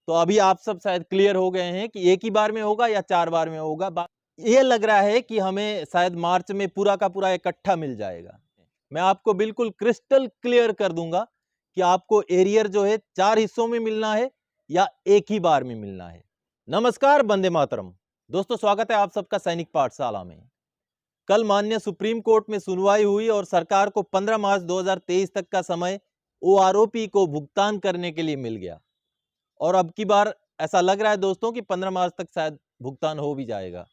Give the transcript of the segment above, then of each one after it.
तो अभी आप सब शायद क्लियर हो गए हैं कि एक ही बार में होगा या 4 बार में होगा। ये लग रहा है कि हमें शायद मार्च में पूरा का पूरा इकट्ठा मिल जाएगा। मैं आपको बिल्कुल क्रिस्टल क्लियर कर दूंगा कि आपको एरियर जो है 4 हिस्सों में मिलना है या एक ही बार में मिलना है। नमस्कार, वंदे मातरम। दोस्तों, स्वागत है आप सबका सैनिक पाठशाला में। कल माननीय सुप्रीम कोर्ट में सुनवाई हुई और सरकार को 15 मार्च 2023 तक का समय ओआरओपी को भुगतान करने के लिए मिल गया और अब की बार ऐसा लग रहा है दोस्तों कि 15 मार्च तक शायद भुगतान हो भी जाएगा।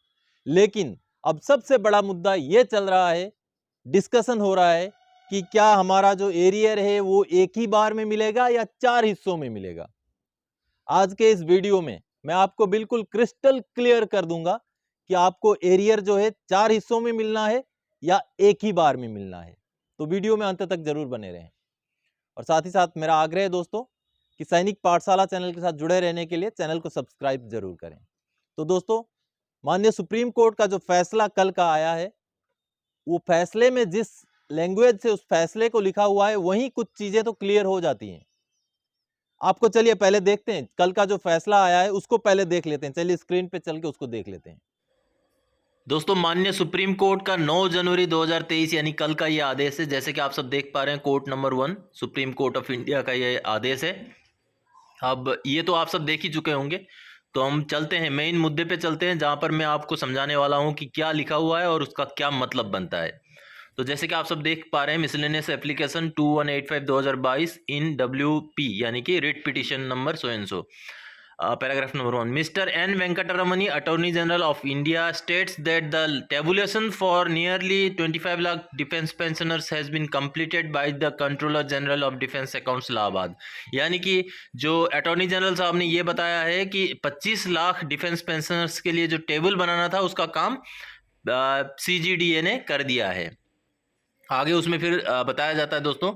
लेकिन अब सबसे बड़ा मुद्दा ये चल रहा है, डिस्कशन हो रहा है कि क्या हमारा जो एरियर है वो एक ही बार में मिलेगा या 4 हिस्सों में मिलेगा। आज के इस वीडियो में मैं आपको बिल्कुल क्रिस्टल क्लियर कर दूंगा कि आपको एरियर जो है 4 हिस्सों में मिलना है या एक ही बार में मिलना है। तो वीडियो में अंत तक जरूर बने रहें। और साथ ही साथ मेरा आग्रह है दोस्तों कि सैनिक पाठशाला चैनल के साथ जुड़े रहने के लिए चैनल को सब्सक्राइब जरूर करें। तो दोस्तों, माननीय सुप्रीम कोर्ट का जो फैसला कल का आया है, वो फैसले में जिस लैंग्वेज से उस फैसले को लिखा हुआ है वहीं कुछ चीजें तो क्लियर हो जाती हैं। आपको चलिए पहले देखते हैं, कल का जो फैसला आया है उसको पहले देख लेते हैं। चलिए स्क्रीन पे चल के उसको देख लेते हैं। दोस्तों, माननीय सुप्रीम कोर्ट का 9 जनवरी 2023 यानी कल का ये आदेश है। जैसे कि आप सब देख पा रहे हैं, court number 1 supreme court of India का ये आदेश है। अब ये तो आप सब देख ही चुके होंगे, तो हम चलते हैं मेन मुद्दे पे चलते हैं, जहां पर मैं आपको समझाने वाला हूं कि क्या लिखा हुआ है और उसका क्या मतलब बनता है। तो जैसे कि आप सब देख पा रहे हैं, मिसलेनियस एप्लीकेशन 2185/2022 इन WP यानी कि writ petition number so and so. Paragraph number 1. Mr. N. Venkataramani, Attorney General of India, states that the tabulation for nearly 25 lakh defense pensioners has been completed by the Controller General of Defense Accounts, Allahabad. यानी कि जो attorney general साहब ने ये बताया है कि 25 lakh defence pensioners के लिए जो टेबल बनाना था उसका काम CGDA ने कर दिया है। आगे उसमें फिर बताया जाता है दोस्तों,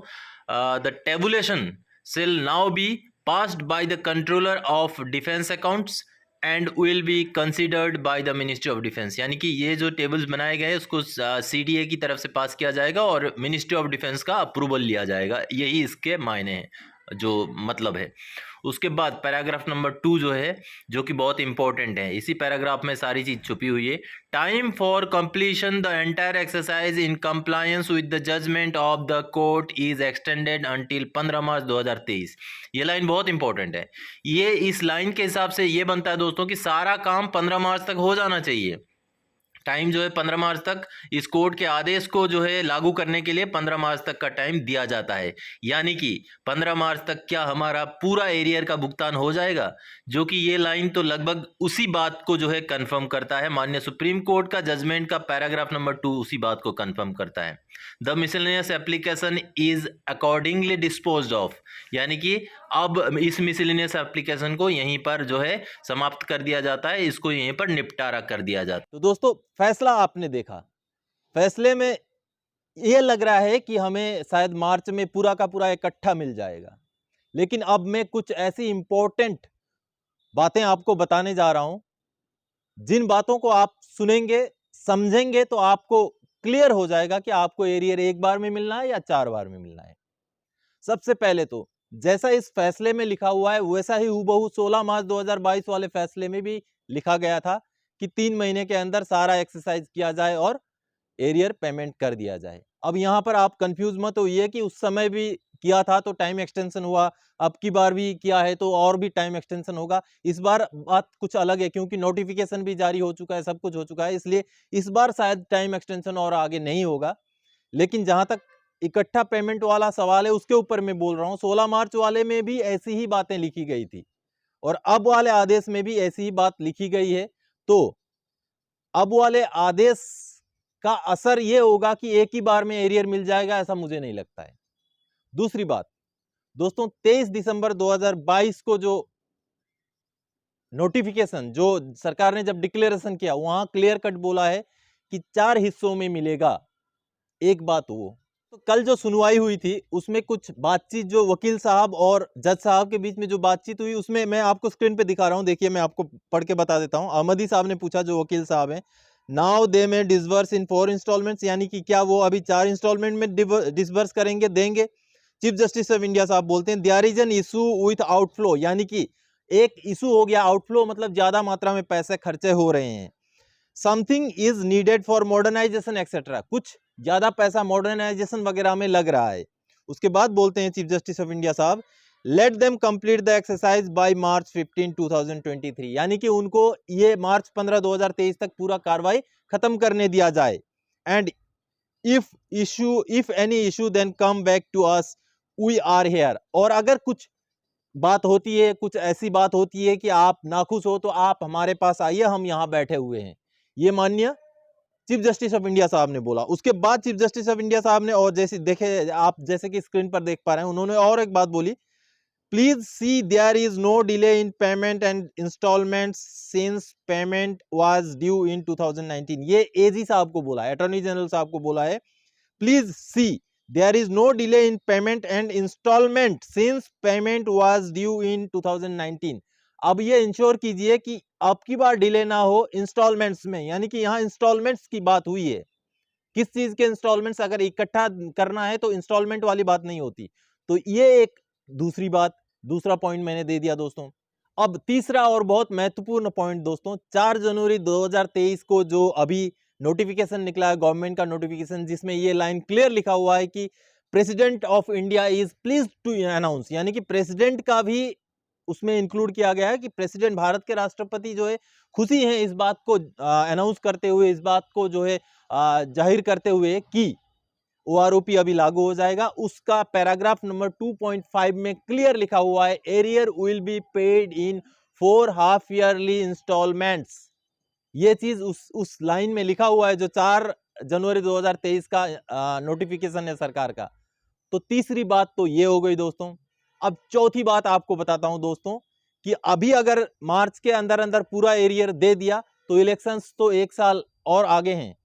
the tabulation shall now be passed by the controller of defense accounts and will be considered by the ministry of defense। यानी कि ये जो टेबल्स बनाए गए हैं उसको CDA की तरफ से पास किया जाएगा और मिनिस्ट्री ऑफ डिफेंस का अप्रूवल लिया जाएगा। यही इसके मायने हैं, जो मतलब है। उसके बाद पैराग्राफ नंबर 2 जो है, जो कि बहुत इंपॉर्टेंट है, इसी पैराग्राफ में सारी चीज छुपी हुई है। Time for completion the entire exercise in compliance with the judgment of the court is extended until 15 March 2023। ये लाइन बहुत इंपॉर्टेंट है। ये इस लाइन के हिसाब से ये बनता है दोस्तों कि सारा काम 15 मार्च तक हो जाना चाहिए। टाइम जो है 15 मार्च तक, इस कोर्ट के आदेश को जो है लागू करने के लिए 15 मार्च तक का टाइम दिया जाता है। यानी कि 15 मार्च तक क्या हमारा पूरा एरियर का भुगतान हो जाएगा, जो कि ये लाइन तो लगभग उसी बात को जो है कंफर्म करता है। माननीय सुप्रीम कोर्ट का जजमेंट का पैराग्राफ नंबर 2 उसी बात को कंफर्म करता है। The miscellaneous application is accordingly disposed of, यानी कि अब इस मिसलेनियस एप्लीकेशन को यहीं पर जो है समाप्त कर दिया जाता है, इसको यहीं पर निपटारा कर दिया जाता है। तो दोस्तों, फैसला आपने देखा। फैसले में यह लग रहा है कि हमें शायद मार्च में पूरा का पूरा इकट्ठा मिल जाएगा। लेकिन अब मैं कुछ ऐसी इंपॉर्टेंट बातें आपको बताने जा रहा हूं, जिन बातों को आप सुनेंगे, समझेंगे तो आपको क्लियर हो जाएगा कि आपको एरियर एक बार में मिलना है या 4 बार में मिलना है। सबसे पहले तो जैसा इस फैसले में लिखा हुआ है वैसा ही हूबहू 16 मार्च 2022 वाले फैसले में भी लिखा गया था कि 3 महीने के अंदर सारा एक्सरसाइज किया जाए और एरियर पेमेंट कर दिया जाए। अब यहाँ पर आप कंफ्यूज मत होइए कि उस समय भी किया था तो टाइम एक्सटेंशन हुआ, अब की बार भी किया है तो और भी टाइम एक्सटेंशन होगा। इस बार बात कुछ अलग है, क्योंकि नोटिफिकेशन भी जारी हो चुका है, सब कुछ हो चुका है, इसलिए इस बार शायद टाइम एक्सटेंशन और आगे नहीं होगा। लेकिन जहां तक इकट्ठा पेमेंट वाला सवाल है उसके ऊपर मैं बोल रहा हूँ, 16 मार्च वाले में भी ऐसी ही बातें लिखी गई थी और अब वाले आदेश में भी ऐसी ही बात लिखी गई है। तो अब वाले आदेश का असर यह होगा कि एक ही बार में एरियर मिल जाएगा, ऐसा मुझे नहीं लगता है। दूसरी बात दोस्तों, 23 दिसंबर 2022 को जो नोटिफिकेशन, जो सरकार ने जब डिक्लेरेशन किया, वहां क्लियर कट बोला है कि 4 हिस्सों में मिलेगा। एक बात वो, तो कल जो सुनवाई हुई थी उसमें कुछ बातचीत जो वकील साहब और जज साहब के बीच में जो बातचीत हुई, उसमें मैं आपको स्क्रीन पे दिखा रहा हूं, देखिए मैं आपको पढ़ के बता देता हूं। अहमदी साहब ने पूछा, जो वकील साहब हैं, नाउ दे में डिसबर्स इन 4 इंस्टॉलमेंट्स, यानी कि क्या वो अभी 4 इंस्टॉलमेंट में डिसबर्स करेंगे, देंगे। चीफ जस्टिस ऑफ इंडिया साहब बोलते हैं there is an issue with outflow, यानी कि एक इशू हो गया आउटफ्लो, मतलब ज्यादा मात्रा में पैसे खर्चे हो रहे हैं। Something is needed for modernisation etcetera, कुछ ज्यादा पैसा मॉडर्नाइजेशन वगैरह में लग रहा है। उसके बाद बोलते हैं चीफ जस्टिस ऑफ इंडिया साहब, let them complete the exercise by March 15 2023, यानी कि उनको ये मार्च 15 2023 तक पूरा कार्रवाई खत्म करने दिया जाए। And if any issue then come back to us, we are here. और अगर कुछ बात होती है, कुछ ऐसी बात होती है कि आप नाखुश हो, तो आप हमारे पास आइए, हम यहाँ बैठे हुए हैं। ये माननीय चीफ जस्टिस ऑफ इंडिया साहब ने बोला। उसके बाद चीफ जस्टिस ऑफ इंडिया साहब ने, और जैसे देखे आप, जैसे कि स्क्रीन पर देख पा रहे हैं, उन्होंने और एक बात बोली, please see there is no delay in payment and installment since payment was due in 2019। ये एजी साहब को बोला है, अटॉर्नी जनरल साहब को बोला है, please see there is no delay in payment and installment since payment was due in 2019। अब ये इंश्योर कीजिए कि अब की बार डिले ना हो इंस्टॉलमेंट्स में, यानी कि यहाँ इंस्टॉलमेंट्स की बात हुई है। किस चीज के इंस्टॉलमेंट्स? अगर इकट्ठा करना है तो इंस्टॉलमेंट वाली बात नहीं होती। तो ये एक दूसरी बात, दूसरा पॉइंट मैंने दे दिया दोस्तों। अब तीसरा और बहुत महत्वपूर्ण पॉइंट दोस्तों, 4 जनवरी 2023 को जो अभी नोटिफिकेशन निकला है, गवर्नमेंट का नोटिफिकेशन, जिसमें ये लाइन क्लियर लिखा हुआ है कि president of India is pleased to announce, यानी कि प्रेसिडेंट का भी उसमें इंक्लूड किया गया है कि प्रेसिडेंट, भारत के राष्ट्रपति जो है, खुशी है इस बात को अनाउंस करते हुए, इस बात को जो है जाहिर करते हुए कि ओआरओपी अभी लागू हो जाएगा। उसका पैराग्राफ नंबर 2.5 में क्लियर लिखा हुआ है, arrear will be paid in 4 half yearly installments. ये चीज उस लाइन में लिखा हुआ है जो 4 जनवरी 2023 का नोटिफिकेशन है सरकार का। तो तीसरी बात तो ये हो गई दोस्तों। अब चौथी बात आपको बताता हूं दोस्तों, कि अभी अगर मार्च के अंदर अंदर पूरा एरियर दे दिया तो इलेक्शंस तो 1 साल और आगे हैं,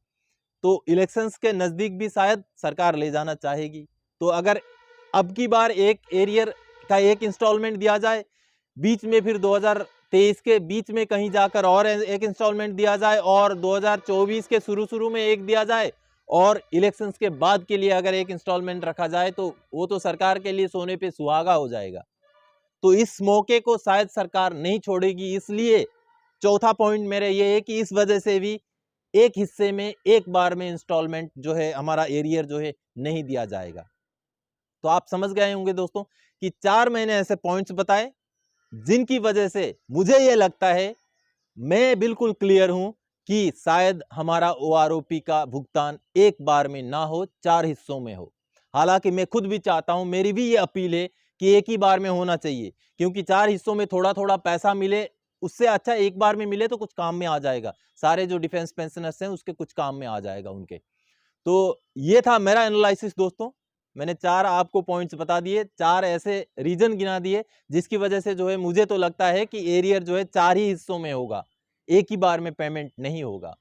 तो इलेक्शंस के नजदीक भी शायद सरकार ले जाना चाहेगी। तो अगर अब की बार एक एरियर का एक इंस्टॉलमेंट दिया जाए, बीच में फिर 2023 के बीच में कहीं जाकर और एक इंस्टॉलमेंट दिया जाए, और 2024 के शुरू में एक दिया जाए, और इलेक्शंस के बाद के लिए अगर एक इंस्टॉलमेंट रखा जाए, तो वो तो सरकार के लिए सोने पे सुहागा हो जाएगा। तो इस मौके को शायद सरकार नहीं छोड़ेगी। इसलिए चौथा पॉइंट मेरे ये है कि इस वजह से भी एक हिस्से में एक बार में इंस्टॉलमेंट जो है, हमारा एरियर जो है, नहीं दिया जाएगा। तो आप समझ गए होंगे दोस्तों कि 4 मैंने ऐसे पॉइंट्स बताए जिनकी वजह से मुझे ये लगता है, मैं बिल्कुल क्लियर हूं कि शायद हमारा ओआरओपी का भुगतान एक बार में ना हो, 4 हिस्सों में हो। हालांकि मैं खुद भी चाहता हूं, मेरी भी ये अपील है कि एक ही बार में होना चाहिए, क्योंकि 4 हिस्सों में थोड़ा थोड़ा पैसा मिले, उससे अच्छा एक बार में मिले तो कुछ काम में आ जाएगा। सारे जो डिफेंस पेंशनर्स हैं उसके कुछ काम में आ जाएगा उनके। तो ये था मेरा एनालिसिस दोस्तों। मैंने 4 आपको पॉइंट्स बता दिए, 4 ऐसे रीजन गिना दिए जिसकी वजह से जो है मुझे तो लगता है कि एरियर जो है 4 ही हिस्सों में होगा, एक ही बार में पेमेंट नहीं होगा।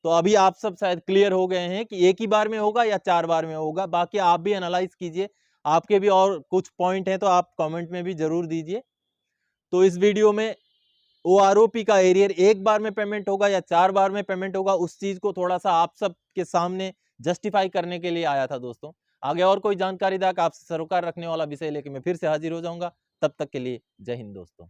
तो अभी आप सब शायद क्लियर हो गए हैं कि एक ही बार में होगा या 4 बार में होगा। बाकी आप भी एनालाइज कीजिए, आपके भी और कुछ पॉइंट हैं तो आप कमेंट में भी जरूर दीजिए। तो इस वीडियो में ओआरओपी का एरियर एक बार में पेमेंट होगा या 4 बार में पेमेंट होगा, उस चीज को थोड़ा सा आप सब के सामने जस्टिफाई करने के लिए आया था दोस्तों। आगे और कोई जानकारी तक आपसे सरोकार रखने वाला विषय लेके मैं फिर से हाजिर हो जाऊंगा। तब तक के लिए जय हिंद दोस्तों।